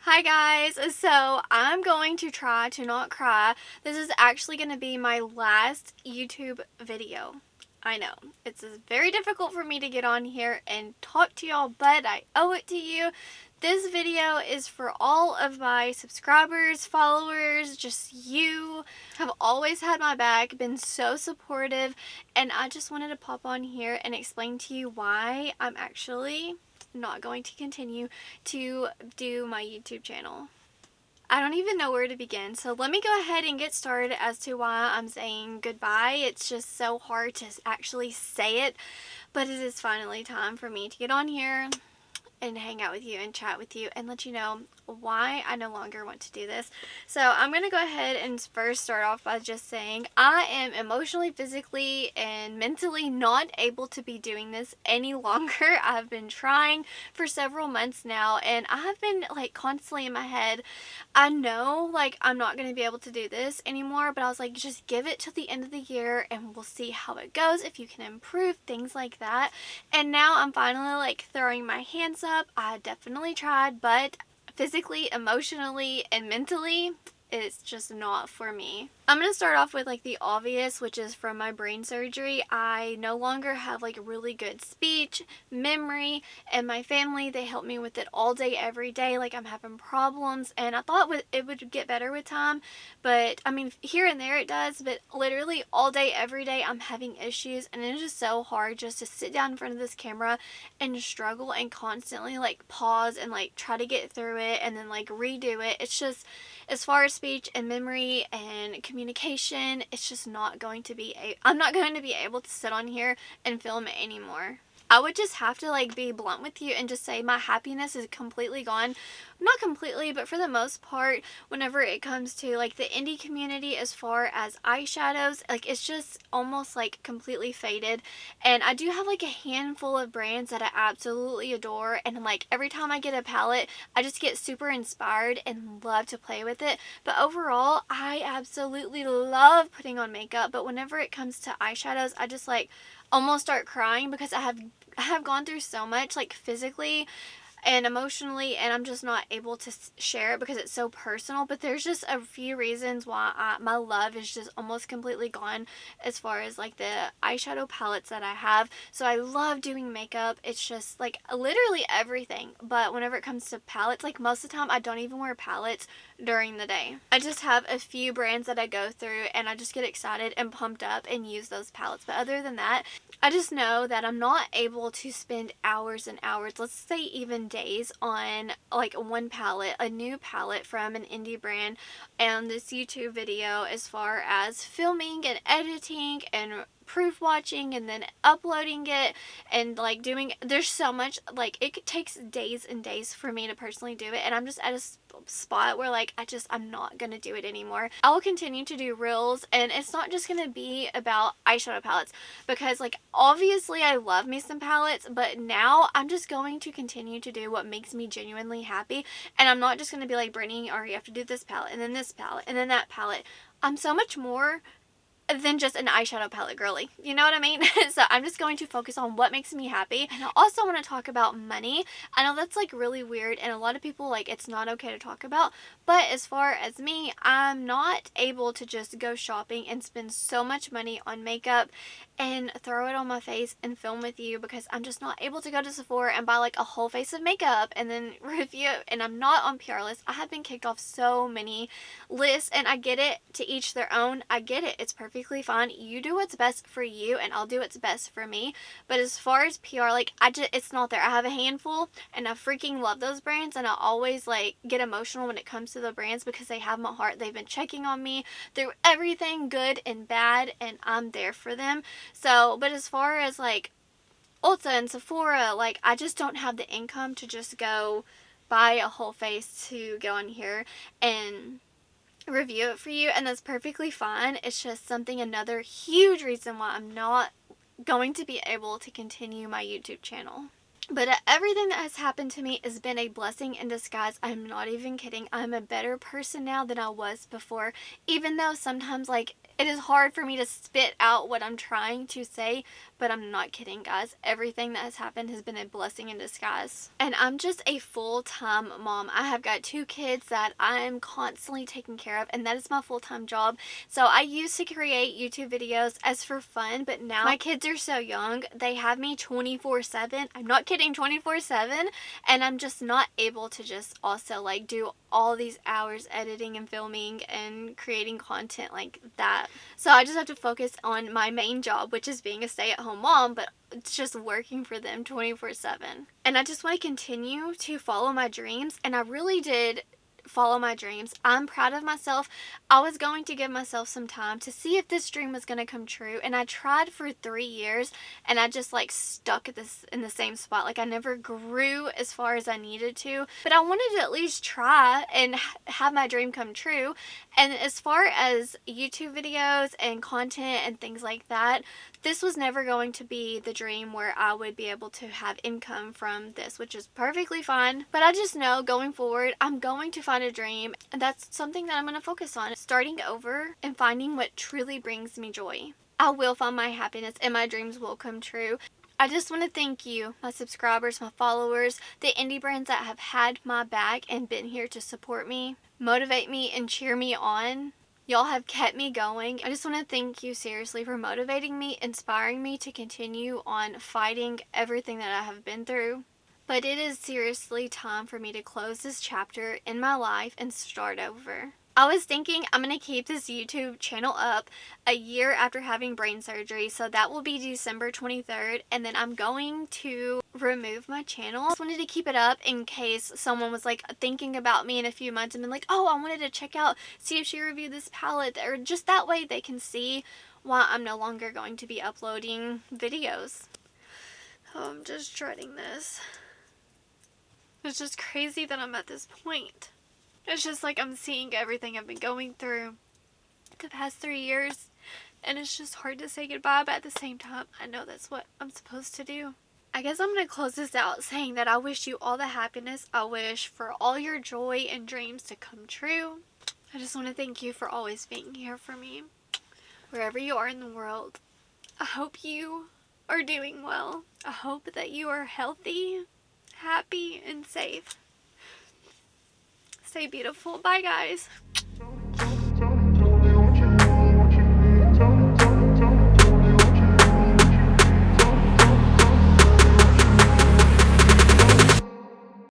Hi guys, so I'm going to try to not cry. This is actually going to be my last YouTube video. I know, it's very difficult for me to get on here and talk to y'all, but I owe it to you. This video is for all of my subscribers, followers, just you have always had my back, been so supportive, and I just wanted to pop on here and explain to you why I'm actually not going to continue to do my YouTube channel. I don't even know where to begin, so let me go ahead and get started as to why I'm saying goodbye. It's just so hard to actually say it, but it is finally time for me to get on here and hang out with you and chat with you and let you know why I no longer want to do this. So I'm going to go ahead and first start off by just saying I am emotionally, physically, and mentally not able to be doing this any longer. I've been trying for several months now, and I have been like constantly in my head, I know like I'm not going to be able to do this anymore, but I was like, just give it till the end of the year and we'll see how it goes, if you can improve, things like that. And now I'm finally like throwing my hands up. I definitely tried, but physically, emotionally, and mentally, it's just not for me. I'm going to start off with like the obvious, which is from my brain surgery. I no longer have like really good speech, memory, and my family, they help me with it all day, every day. Like I'm having problems, and I thought it would get better with time, but I mean, here and there it does, but literally all day, every day, I'm having issues, and it's just so hard just to sit down in front of this camera and struggle and constantly like pause and like try to get through it and then like redo it. It's just, as far as speech and memory and communication, it's just not going to be I'm not going to be able to sit on here and film it anymore. I would just have to like be blunt with you and just say my happiness is completely gone. Not completely, but for the most part, whenever it comes to like the indie community as far as eyeshadows, like it's just almost like completely faded. And I do have like a handful of brands that I absolutely adore, and like every time I get a palette, I just get super inspired and love to play with it. But overall, I absolutely love putting on makeup, but whenever it comes to eyeshadows, I just like almost start crying because I have gone through so much like physically and emotionally, and I'm just not able to share it because it's so personal. But there's just a few reasons why my love is just almost completely gone as far as like the eyeshadow palettes that I have. So I love doing makeup. It's just like literally everything. But whenever it comes to palettes, like most of the time I don't even wear palettes during the day. I just have a few brands that I go through and I just get excited and pumped up and use those palettes. But other than that, I just know that I'm not able to spend hours and hours, let's say even days, on like one palette, a new palette from an indie brand, and this YouTube video as far as filming and editing and proof watching and then uploading it and like doing, there's so much, like it takes days and days for me to personally do it, and I'm just at a spot where like I'm not gonna do it anymore. I will continue to do reels, and it's not just gonna be about eyeshadow palettes, because like obviously I love me some palettes, but now I'm just going to continue to do what makes me genuinely happy. And I'm not just gonna be like, Brittany, or you have to do this palette and then this palette and then that palette. I'm so much more than just an eyeshadow palette girly. You know what I mean? So I'm just going to focus on what makes me happy. And I also want to talk about money. I know that's like really weird, and a lot of people like it's not okay to talk about, but as far as me, I'm not able to just go shopping and spend so much money on makeup and throw it on my face and film with you, because I'm just not able to go to Sephora and buy like a whole face of makeup and then review it. And I'm not on PR lists. I have been kicked off so many lists, and I get it, to each their own. I get it. It's perfectly fine. You do what's best for you and I'll do what's best for me. But as far as PR, like it's not there. I have a handful and I freaking love those brands, and I always like get emotional when it comes to the brands because they have my heart. They've been checking on me through everything good and bad, and I'm there for them. So, but as far as like Ulta and Sephora, like I just don't have the income to just go buy a whole face to go in here and review it for you, and that's perfectly fine. It's just another huge reason why I'm not going to be able to continue my YouTube channel. But everything that has happened to me has been a blessing in disguise. I'm not even kidding. I'm a better person now than I was before. Even though sometimes, like, it is hard for me to spit out what I'm trying to say, but I'm not kidding, guys. Everything that has happened has been a blessing in disguise. And I'm just a full-time mom. I have got 2 kids that I'm constantly taking care of, and that is my full-time job. So I used to create YouTube videos as for fun, but now my kids are so young. They have me 24/7. I'm not kidding, 24/7, and I'm just not able to just also like do all these hours editing and filming and creating content like that. So I just have to focus on my main job, which is being a stay-at-home mom, but it's just working for them 24/7. And I just want to continue to follow my dreams, and I really did follow my dreams. I'm proud of myself. I was going to give myself some time to see if this dream was going to come true, and I tried for 3 years, and I just like stuck at this in the same spot. Like I never grew as far as I needed to, but I wanted to at least try and have my dream come true. And as far as YouTube videos and content and things like that, this was never going to be the dream where I would be able to have income from this, which is perfectly fine. But I just know going forward, I'm going to find a dream, and that's something that I'm going to focus on, starting over and finding what truly brings me joy. I will find my happiness and my dreams will come true. I just want to thank you, my subscribers, my followers, the indie brands that have had my back and been here to support me, motivate me, and cheer me on. Y'all have kept me going. I just want to thank you seriously for motivating me, inspiring me to continue on fighting everything that I have been through. But it is seriously time for me to close this chapter in my life and start over. I was thinking I'm going to keep this YouTube channel up a year after having brain surgery, so that will be December 23rd, and then I'm going to remove my channel. I just wanted to keep it up in case someone was like thinking about me in a few months and been like, oh, I wanted to check out, see if she reviewed this palette, or just that way they can see why I'm no longer going to be uploading videos. Oh, I'm just dreading this. It's just crazy that I'm at this point. It's just like I'm seeing everything I've been going through the past 3 years, and it's just hard to say goodbye, but at the same time, I know that's what I'm supposed to do. I guess I'm going to close this out saying that I wish you all the happiness. I wish for all your joy and dreams to come true. I just want to thank you for always being here for me, wherever you are in the world. I hope you are doing well. I hope that you are healthy, happy, and safe. Stay beautiful. Bye, guys.